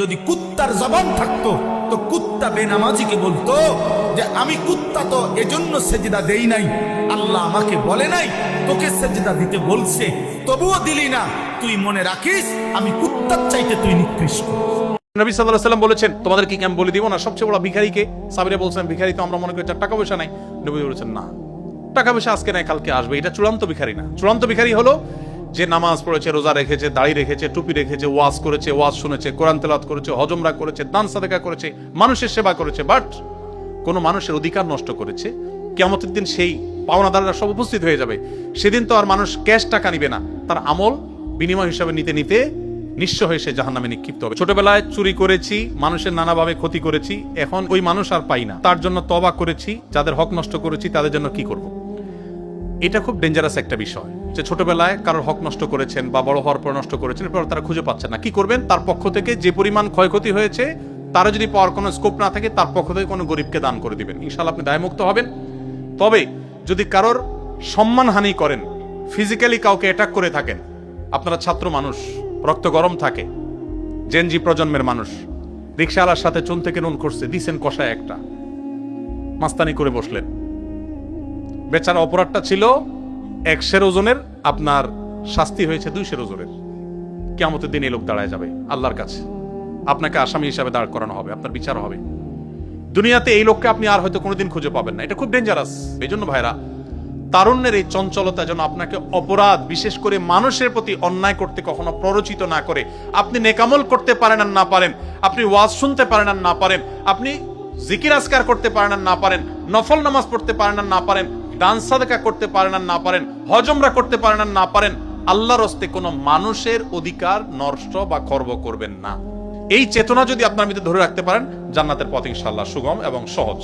যদি কুত্তার জবান থাকতো তো কুত্তা বেনামাজিকে বলতো যে আমি কুত্তা তো এজন্য সেজদা দেই নাই, আল্লাহ আমাকে বলে নাই তোকে সেজদা দিতে বলছে, তবুও দিলি না, তুই মনে রাখিস আমি কুত্তার চাইতে তুই নিকৃষ্ট। নবী সাল্লাল্লাহু আলাইহি সাল্লাম বলেছেন তোমাদের কি আমি বলে দিব না সবচেয়ে বড় ভিখারিকে? সাহাবীরা বলছেন ভিখারি তো আমরা মনে করি টাকা পয়সা নাই। নবী বলেছেন না, টাকা পয়সা আজকে নাই কালকে আসবে, এটা চূড়ান্ত ভিখারি না। চূড়ান্ত ভিখারি হলো যে নামাজ পড়েছে, রোজা রেখেছে, দাড়ি রেখেছে, টুপি রেখেছে, ওয়াজ করেছে, ওয়াজ শুনেছে, কোরআন তেলাওয়াত করেছে, হজমরা করেছে, দান সাদাকা করেছে, মানুষের সেবা করেছে, বাট কোন মানুষের অধিকার নষ্ট করেছে। কিয়ামতের দিন সেই পাওনাদাররা সব উপস্থিত হয়ে যাবে। সেদিন তো আর মানুষ ক্যাশ টাকা নিবে না, তার আমল বিনিময় হিসাবে নিতে নিতে নিঃস্ব হয়ে সে জাহান্নামে নিক্ষিপ্ত হবে। ছোটবেলায় চুরি করেছি, মানুষের নানাভাবে ক্ষতি করেছি, এখন ওই মানুষ আর পাই না, তার জন্য তওবা করেছি, যাদের হক নষ্ট করেছি তাদের জন্য কি করব? এটা খুব ডেঞ্জারাস একটা বিষয় যে ছোটবেলায় কারোর হক নষ্ট করেছেন বা বড় হওয়ার পর নষ্ট করেছেন, এরপর তারা খুঁজে পাচ্ছেন না, কি করবেন? তার পক্ষ থেকে যে পরিমাণ ক্ষয়ক্ষতি হয়েছে তারা যদি পাওয়ার কোনো স্কোপ না থাকে তার পক্ষ থেকে কোনো গরিবকে দান করে দিবেন, ইনশাআল্লাহ আপনি দায়মুক্ত হবেন। তবে যদি কারোর সম্মানহানি করেন, ফিজিক্যালি কাউকে অ্যাটাক করে থাকেন, আপনারা ছাত্র মানুষ, রক্ত গরম থাকে, জেনজি প্রজন্মের মানুষ, রিকশাওয়ালার সাথে চুন থেকে নুন করছে, দিছেন কষায় একটা, মাস্তানি করে বসলেন, বেচারা অপরাধটা ছিল 100 ওজনের, আপনার শাস্তি হয়েছে 200 ওজনের। কিয়ামতের দিন এই লোক দাঁড়ায় যাবে আল্লাহর কাছে, আপনাকে আসামি হিসাবে দাঁড় করানো হবে, আপনার বিচার হবে। দুনিয়াতে এই লোককে আপনি আর হয়তো কোনোদিন খুঁজে পাবেন না। এটা খুব ডেঞ্জারাস। এই জন্য ভাইরা, তারুণ্যের এই চঞ্চলতা যেন আপনাকে অপরাধ, বিশেষ করে মানুষের প্রতি অন্যায় করতে কখনো প্ররোচিত না করে। আপনি নেকামল করতে পারেন আর না পারেন, আপনি ওয়াজ শুনতে পারেন আর না পারেন, আপনি জিকির আজকার করতে পারেন আর না পারেন, নফল নামাজ পড়তে পারেন আর না পারেন, দান সাদকা করতে পারেন আর না পারেন, হজমরা করতে পারেন আর না পারেন, আল্লাহর হস্তে কোনো মানুষের অধিকার নষ্ট বা খর্ব করবেন না। এই চেতনা যদি আপনার মধ্যে ধরে রাখতে পারেন, জান্নাতের পথ ইনশাআল্লাহ সুগম এবং সহজ।